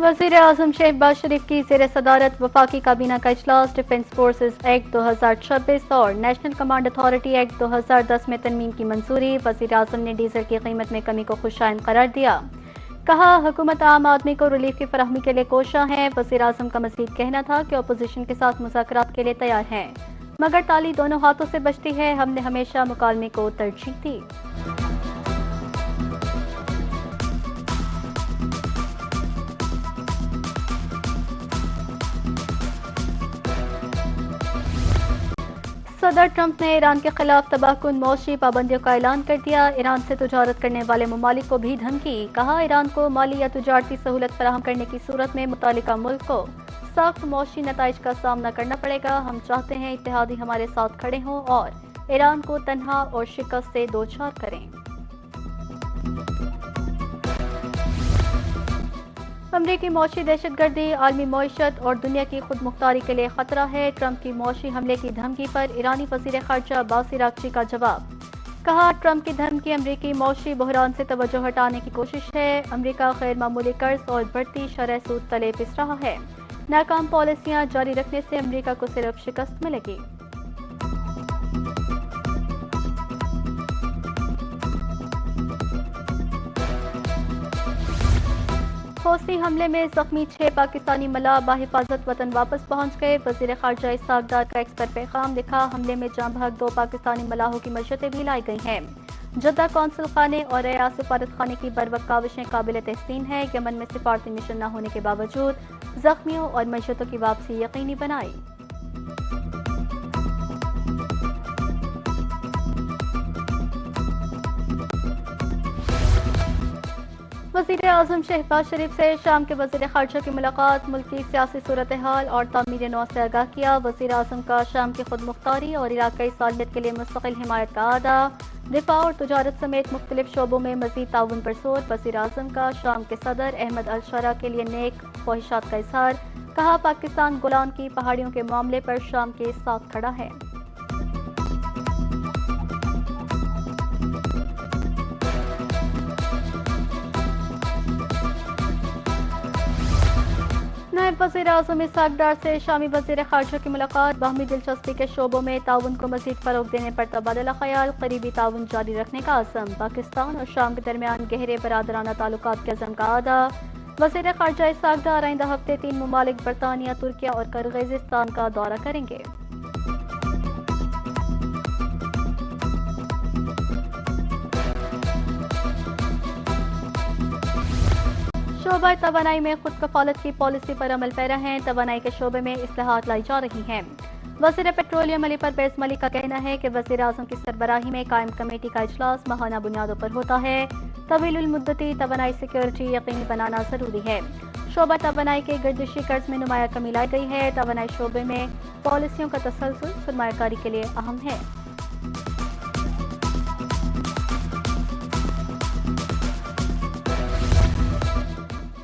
वज़ीर आज़म शहबाज शरीफ की ज़ेर सदारत वफाकी काबीना का इजलास डिफेंस फोर्सेज एक्ट 2026 और नेशनल कमांड अथॉरिटी एक्ट 2010 में तरमीम की मंजूरी। वज़ीर आज़म ने डीजल की कीमत में कमी को खुशाइन करार दिया। कहा, हुकूमत आम आदमी को रिलीफ की फराहमी के लिए कोशा है। वज़ीर आज़म का मज़ीद कहना था कि अपोजिशन के साथ मुज़ाकरात के लिए तैयार हैं, मगर ताली दोनों हाथों से बचती है। हमने हमेशा मुकालमे को तरजीह दी। सदर ट्रंप ने ईरान के खिलाफ तबाहकुन मौशी पाबंदियों का ऐलान कर दिया। ईरान से तजारत करने वाले ममालिक को भी धमकी। कहा, ईरान को माली या तजारती सहूलत फराहम करने की सूरत में मुतालिका मुल्क को सख्त मौशी नताइज का सामना करना पड़ेगा। हम चाहते हैं इत्तेहादी हमारे साथ खड़े हों और ईरान को तन्हा और शिकस्त से दो चार करें। अमरीकी मौशी दहशतगर्दी आलमी मईशत और दुनिया की खुद मुख्तारी के लिए खतरा है। ट्रंप की मौशी हमले की धमकी पर ईरानी वज़ीर ख़ारजा अब्बास इराक़ची का जवाब। कहा, ट्रंप की धमकी अमरीकी मौशी बहरान से तवज्जो हटाने की कोशिश है। अमरीका गैर मामूली कर्ज और बढ़ती शरह सूद तले पिस रहा है। नाकाम पॉलिसियां जारी रखने से अमरीका को सिर्फ शिकस्त मिलेगी। हौसी हमले में जख्मी 6 पाकिस्तानी मलाह बाहिफाजत वतन वापस पहुंच गए। वज़ीर ख़ारजा इसहाक़ डार का एक्स पर पैगाम लिखा, हमले में जाँ बहक 2 पाकिस्तानी मलाहों की मशक्क़तें भी लाई गई हैं। जद्दा कौंसल खाने और रियाद सफारत खाने की बरवक्त काविशें काबिल तहसीन है। यमन में सिफारती मिशन न होने के बावजूद जख्मियों और मशक्क़तों की वापसी यकीनी बनाई। वज़ीर आज़म शहबाज शरीफ से शाम के वज़ीर ख़ारजा की मुलाकात। मुल्क की सियासी सूरत हाल और तामीर नौ से आगाह किया। वज़ीर आज़म का शाम की खुद मुख्तारी और इलाक़ाई सालियत के लिए मुस्तक़िल हिमायत का आदा। दिफा और तजारत समेत मुख्तलिफ शोबों में मज़ीद ताउन पर जोर। वज़ीर आज़म का शाम के सदर अहमद अल शरा के लिए नेक ख्वाहिशात का इज़हार। कहा, पाकिस्तान गोलान की पहाड़ियों के मामले पर शाम के साथ खड़ा है। नायब वज़ीर आज़म इसहाक़ डार से शामी वज़ीर ख़ारजा की मुलाकात। बाहमी दिलचस्पी के शोबों में ताउन को मज़ीद फ़रोग़ देने पर तबादला ख़याल। करीबी ताउन जारी रखने का अज़म। पाकिस्तान और शाम के दरमियान गहरे बरादराना ताल्लुकात के अज़म का आदा। वज़ीर ख़ारजा इसहाक़ डार आइंदा हफ्ते 3 ममालिक बरतानिया, तुर्किया और किर्गिज़स्तान का दौरा करेंगे। शोबा तवानाई में खुद कफालत की पॉलिसी पर अमल पैरा है। तवानाई के शोबे में इस्लाहात लाई जा रही हैं। वज़ीर पेट्रोलियम अली परवेज़ मलिक का कहना है कि वज़ीर आज़म की सरबराही में कायम कमेटी का इजलास माहाना बुनियादों पर होता है। तवीलुल मुद्दती तवानाई सिक्योरिटी यकीनी बनाना जरूरी है। शोबा तवानाई के गर्दिशी कर्ज में नुमाया कमी लाई गई है। तवानाई शोबे में पॉलिसियों का तसलसल सरमायाकारी के लिए अहम है।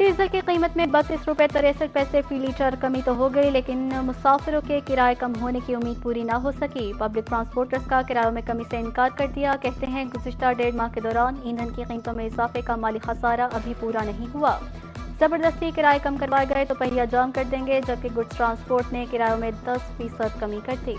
डीजल की कीमत में 32 रुपये 63 पैसे फी लीटर कमी तो हो गई, लेकिन मुसाफिरों के किराए कम होने की उम्मीद पूरी ना हो सकी। पब्लिक ट्रांसपोर्टर्स का किरायों में कमी से इनकार कर दिया। कहते हैं, गुज़िश्ता 1.5 माह के दौरान ईंधन की कीमतों में इजाफे का माली खसारा अभी पूरा नहीं हुआ। जबरदस्ती किराए कम करवाए गए तो पहिया जाम कर देंगे, जबकि गुड्स ट्रांसपोर्ट ने किरायों में 10% कमी कर दी।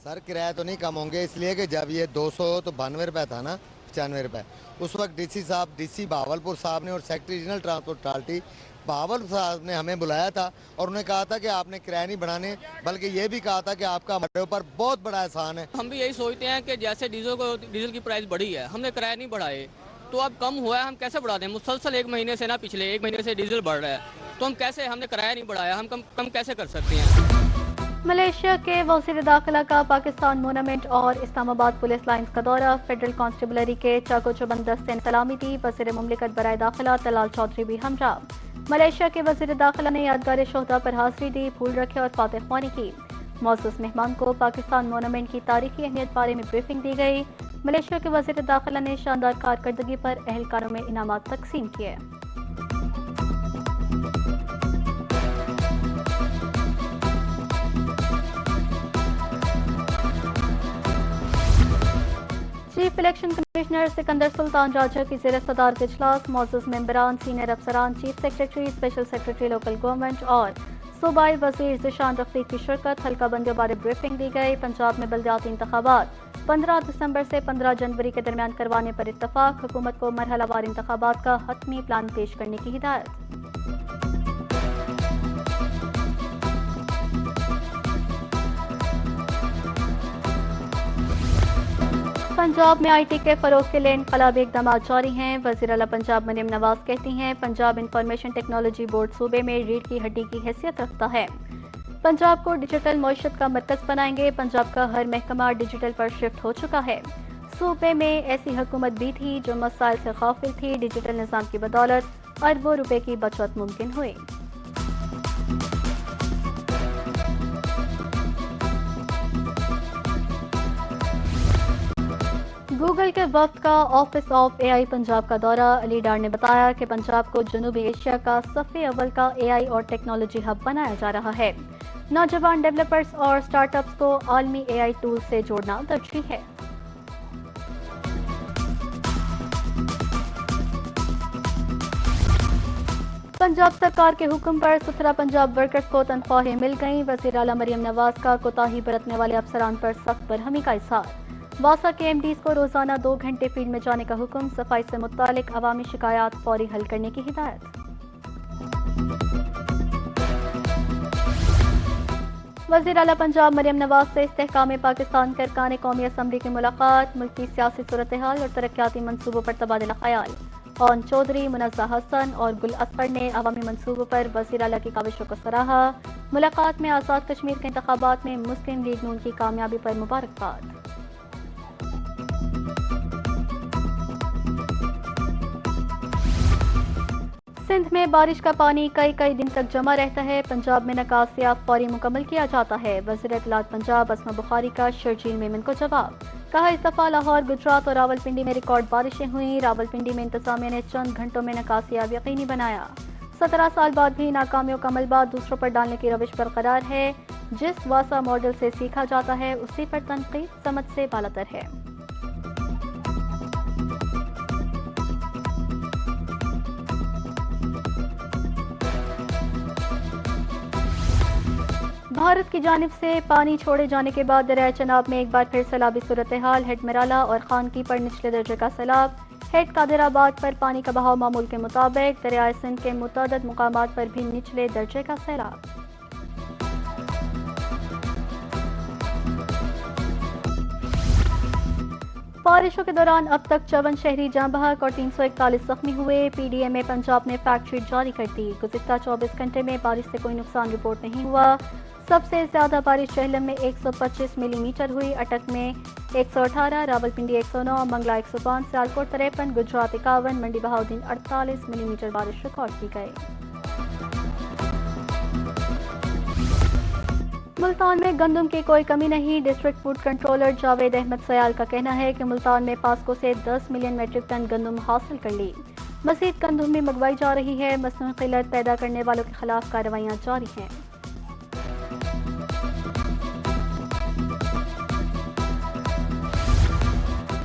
सर किराया तो नहीं कम होंगे, इसलिए कि जब ये 200 तो 92 रुपये था ना, 95 रुपये, उस वक्त डीसी साहब, डीसी बहावलपुर साहब ने और secretary regional transport authority Bahawalpur साहब ने हमें बुलाया था और उन्होंने कहा था कि आपने किराया नहीं बढ़ाने, बल्कि ये भी कहा था कि आपका हमारे ऊपर बहुत बड़ा एहसान है। हम भी यही सोचते हैं कि जैसे डीजल की प्राइस बढ़ी है, हमने किराया नहीं बढ़ाए, तो अब कम हुआ है, हम कैसे बढ़ा दें? मुसलसल 1 महीने से ना, पिछले 1 महीने से डीजल बढ़ रहा है, तो हम कैसे, हमने किराया नहीं बढ़ाया, हम कम कैसे कर सकते हैं? मलेशिया के वज़ीर दाखिला का पाकिस्तान मोनूमेंट और इस्लामाबाद पुलिस लाइन्स का दौरा। फेडरल कांस्टेबलरी के चाको चौबंद दस्ते ने सलामी दी। वज़ीर मुमलिकत बराए दाखिला तलाल चौधरी भी हमरा। मलेशिया के वज़ीर दाखिला ने यादगार शोहदा पर हाज़िरी दी, फूल रखे और फातह ख्वानी की। मौजूद मेहमान को पाकिस्तान मोनूमेंट की तारीखी अहमियत बारे में ब्रीफिंग दी गई। मलेशिया के वज़ीर दाखिला ने शानदार कारकर्दगी पर एहलकारों में इनामात तकसीम किए। Chief election commissioner Sikandar Sultan Raja की ज़ेर सदारत इजलास मौजूद मेंबरान, सीनियर अफसरान, chief secretary, special secretary local government और सूबाई वजीर ज़िशान रफीक की शिरकत। हल्का बंदियों बारे ब्रीफिंग दी गई। पंजाब में बल्दियाती इंतखाबात 15 दिसंबर से 15 जनवरी के दरमियान करवाने पर इत्तफाक। हुकूमत को मरहलावार इंतखाबात का हतमी प्लान पेश करने की हिदायत। पंजाब में IT के फरोग के लिए इनकलाबी इक़दाम जारी हैं। वज़ीर आला पंजाब मरियम नवाज कहती हैं, पंजाब इंफॉर्मेशन टेक्नोलॉजी बोर्ड सूबे में रीढ़ की हड्डी की हैसियत रखता है। पंजाब को डिजिटल मईशत का मरकज़ बनाएंगे। पंजाब का हर महकमा डिजिटल पर शिफ्ट हो चुका है। सूबे में ऐसी हुकूमत भी थी जो मसाइल से गाफिल थी। डिजिटल निज़ाम की बदौलत अरबों रुपए की बचत मुमकिन हुई। गूगल के वफ्द का ऑफिस ऑफ AI पंजाब का दौरा। अली डार ने बताया कि पंजाब को जनूबी एशिया का सफ़े अव्वल का AI और टेक्नोलॉजी हब बनाया जा रहा है। नौजवान डेवलपर्स और स्टार्टअप्स को आलमी AI टूल से जोड़ना तरजीह है। पंजाब सरकार के हुक्म पर सुथरा पंजाब वर्कर्स को तनख्वाहें मिल गईं। वज़ीर आला मरियम नवाज का कोताही बरतने वाले अफसरान पर सख्त बरहमी का इज़हार। वासा के MDs को रोजाना 2 घंटे फील्ड में जाने का हुक्म। सफाई से मुतालिक अवामी शिकायत फौरी हल करने की हिदायत। वज़ीर आला पंजाब मरियम नवाज से इस्तेहकाम पाकिस्तान के अरकान कौमी असम्बली की मुलाकात। मुल्की सियासी सूरत हाल और तरक्याती मनसूबों पर तबादला ख्याल। ओन चौधरी, मुनज़्ज़ा हसन और गुल असफर ने अवामी मनसूबों पर वज़ीर आला की काविशों को सराहा। मुलाकात में आज़ाद कश्मीर के इंतखाबात में मुस्लिम लीग नून की कामयाबी पर मुबारकबाद। सिंध में बारिश का पानी कई दिन तक जमा रहता है। पंजाब में निकासिया फौरी मुकम्मल किया जाता है। वज़ीर इत्तलात पंजाब अस्मा बुखारी का शर्जील मेमन को जवाब। कहा, इस दफा लाहौर, गुजरात और रावलपिंडी में रिकॉर्ड बारिशें हुई। रावलपिंडी में इंतजामिया ने चंद घंटों में निकासिया यकीनी बनाया। 17 साल बाद भी नाकामियों का मलबा दूसरों पर डालने की रविश बरकरार है। जिस वासा मॉडल से सीखा जाता है उसी पर तनकीद समझ से बालातर है। भारत की जानिब से पानी छोड़े जाने के बाद दरिया चनाब में एक बार फिर सैलाबी सूरत हाल। हेड मिराला और खानकी पर निचले दर्जे का सैलाब। हेड कादिराबाद पर पानी का बहाव मामूल के मुताबिक। दरिया सिंध के मुतअद्दिद मुकामात पर भी निचले दर्जे का सैलाब। बारिशों के दौरान अब तक 54 शहरी जाँ बहक और 341 जख्मी हुए। PDMA पंजाब ने फैक्ट शीट जारी कर दी। गुज़िश्ता 24 घंटे में बारिश से कोई नुकसान रिपोर्ट नहीं हुआ। सबसे ज्यादा बारिश चहलम में 125 मिलीमीटर हुई। अटक में 118, रावलपिंडी 109, मंगला 105, सियालकोट 53, गुजरात 51, मंडी बहाउद्दीन 48 मिलीमीटर बारिश रिकॉर्ड की गई। मुल्तान में गंदम की कोई कमी नहीं। District food controller Javed Ahmed Sayal का कहना है कि मुल्तान में पास्को से 10 मिलियन मेट्रिक टन गंदम हासिल कर ली। मज़ीद गंदम भी मंगवाई जा रही है। मसनूई क़िल्लत पैदा करने वालों के खिलाफ कार्रवाइयाँ जारी हैं।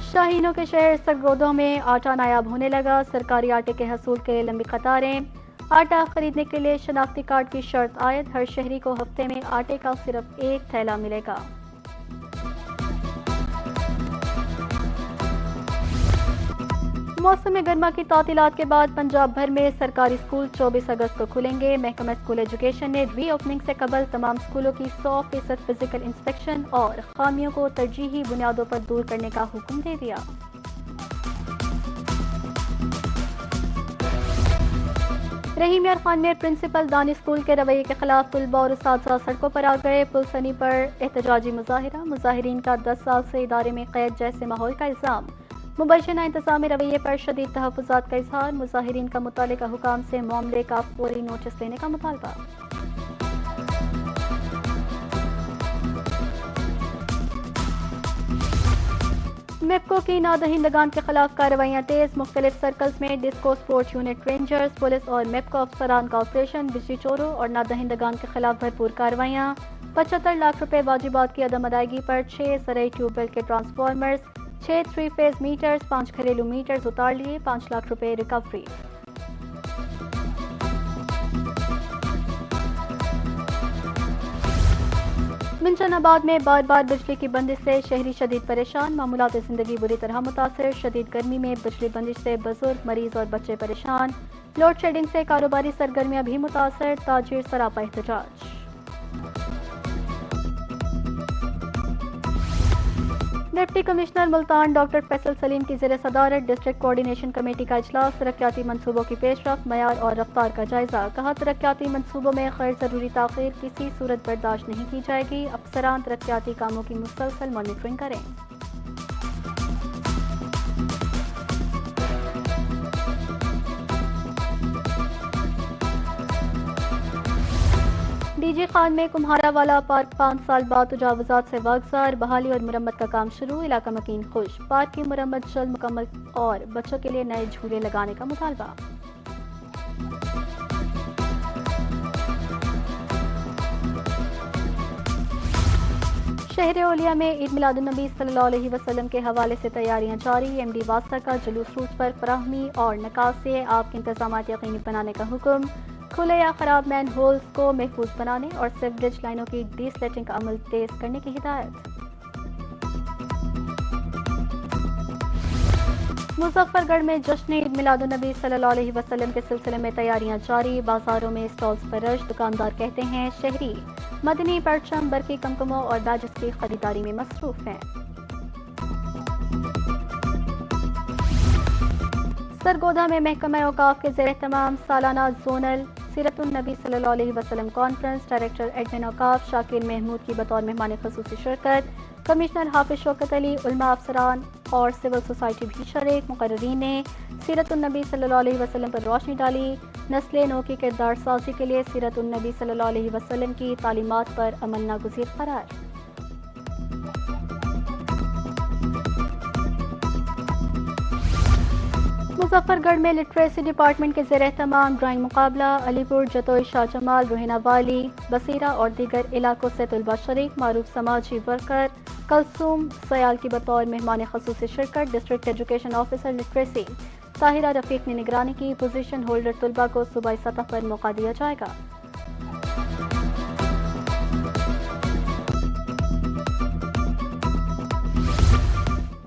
शाहीनों के शहर सरगोदों में आटा नायाब होने लगा। सरकारी आटे के हसूल के लिए लंबी कतारें। आटा खरीदने के लिए शनाख्ती कार्ड की शर्त आयद। हर शहरी को हफ्ते में आटे का सिर्फ एक थैला मिलेगा। मौसम गर्मा की तातीलात के बाद पंजाब भर में सरकारी स्कूल 24 अगस्त को खुलेंगे। महकमा स्कूल एजुकेशन ने री ओपनिंग से कबल तमाम स्कूलों की 100% फिजिकल इंस्पेक्शन और खामियों को तरजीही बुनियादों पर दूर करने का हुक्म दे दिया। रहीम यार खान में प्रिंसिपल दानिश स्कूल के रवैये के खिलाफ तलबा और उस्ताद सड़कों पर आ गए। पुलसनी पर एहतजाजी मुजाहिरा। मुजाहिरीन का 10 साल से इदारे में कैद जैसे माहौल का इल्जाम। मुबैशना इंतजामी रवैये पर शदीद तहफ़्फ़ुज़ात का इज़हार। मुजाहिरीन का मुतल्लिका हुकाम से मामले का फौरी नोटिस लेने का मुतालबा। मेपको की नादहिंदगान के खिलाफ कार्रवाइयाँ तेज। मुख्तलिफ सर्कल्स में disco sports unit, rangers, police और मेपको अफसरान का ऑपरेशन। बिजली चोरों और नादहिंदगान के खिलाफ भरपूर कार्रवाइयाँ। 75 लाख रुपए वाजिबात की अदम अदायगी पर 6 ज़रई ट्यूबवेल के ट्रांसफार्मर्स, 6 3 फेज मीटर्स, 5 घरेलू मीटर्स उतार लिए, 5 लाख रुपए रिकवरी। मिंजनाबाद में बार बार बिजली की बंदिश से शहरी शदीद परेशान, मामूलात जिंदगी बुरी तरह मुतासर। शदीद गर्मी में बिजली बंदिश से बुजुर्ग, मरीज और बच्चे परेशान। लोड शेडिंग से कारोबारी सरगर्मियां भी मुतासर, ताजिर सरापा एहतजाज। Deputy commissioner Multan doctor Faisal Salim की ज़ेर सदारत डिस्ट्रिक्ट कोऑर्डिनेशन कमेटी का इजलास, तरक्याती मंसूबों की पेशरफ्त, मयार और रफ्तार का जायजा। कहा, तरक्याती मंसूबों में गैर ज़रूरी ताख़ीर किसी सूरत बर्दाश्त नहीं की जाएगी। अफसरान तरक्याती कामों की मुसलसल मॉनिटरिंग करें। डीजी खान में कुम्हारा वाला पार्क 5 साल बाद तजावुज़ात से वागज़ार, बहाली और मुरम्मत का काम शुरू। इलाका मकीन खुश, पार्क की मुरम्मत जल्द मुकम्मल और बच्चों के लिए नए झूले लगाने का मुतालबा। शहर ओलिया में ईद मिलादुन्नबी सल्लल्लाहु अलैहि वसल्लम के हवाले से तैयारियां जारी। एमडी वास्ता का जुलूस रूट पर फराहमी और नकाज से आप के इंतजामात यकीनी बनाने का हुक्म। खुले या खराब मैन होल्स को महफूज बनाने और सीवरेज लाइनों की डीसलेटिंग का अमल तेज करने की हिदायत। मुजफ्फरगढ़ में जश्न ईद मिलादुन्नबी सल्लल्लाहु अलैहि वसल्लम के सिलसिले में तैयारियां जारी। बाजारों में स्टॉल्स पर रश, दुकानदार कहते हैं शहरी मदनी परचम, बरकी कमकमों और बैजेस की खरीदारी में मसरूफ हैं। सरगोधा में महकमा औकाफ के ज़ेर तमाम सालाना जोनल सीरतुन्नबी सल्लल्लाहु अलैहि वसल्लम कॉन्फ्रेंस, डायरेक्टर एडमिन औकाफ शाकिर महमूद की बतौर मेहमान ख़ुसूसी शिरकत। कमिश्नर हाफिज शौकत अली, उलमा, अफसरान और सिविल सोसाइटी भी शरीक। मुकर्ररीन ने सीरतुन्नबी सल्लल्लाहु अलैहि वसल्लम पर रोशनी डाली। नस्ल नौ की किरदार साजी के लिए सीरतुन्नबी सल्लल्लाहु अलैहि वसल्लम की तालीमात पर अमल नागुज़ीर करार। मुजफ्फरगढ़ में लिटरेसी डिपार्टमेंट के ज़ेर तमाम ड्राइंग मुकाबला। अलीपुर, जतोई, शाहजमाल, रोहिना वाली, बसीरा और दीगर इलाकों से तलबा शरीक। मारूफ समाजी वर्कर कलसूम सयाल की बतौर मेहमान ख़ुसूसी शिरकत। District education officer literacy Tahira Rafiq ने निगरानी की। पोजीशन होल्डर तलबा को सूबाई सतह पर मौका दिया जाएगा।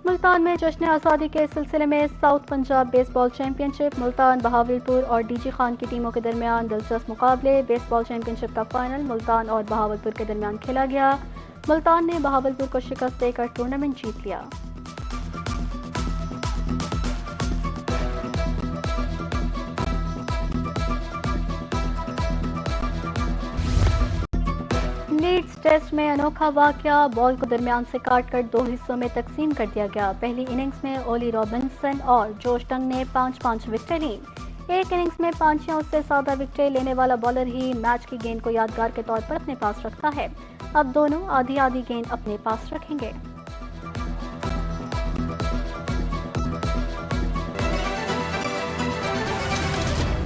मुल्तान में जश्न आज़ादी के सिलसिले में south Punjab baseball championship. Multan, Bahawalpur और डीजी खान की टीमों के दरमियान दिलचस्प मुकाबले। बेसबॉल चैंपियनशिप का फाइनल मुल्तान और बहावलपुर के दरमियान खेला गया। मुल्तान ने बहावलपुर को शिकस्त देकर टूर्नामेंट जीत लिया। लीड्स टेस्ट में अनोखा वाकया, बॉल को दरमियान से काटकर 2 हिस्सों में तकसीम कर दिया गया। पहली इनिंग्स में ओली रॉबिन्सन और जोश टंग ने 5-5 विकेटें लीं। एक इनिंग्स में 5 या उससे ज्यादा विकेटें लेने वाला बॉलर ही मैच की गेंद को यादगार के तौर पर अपने पास रखता है। अब दोनों आधी आधी गेंद अपने पास रखेंगे।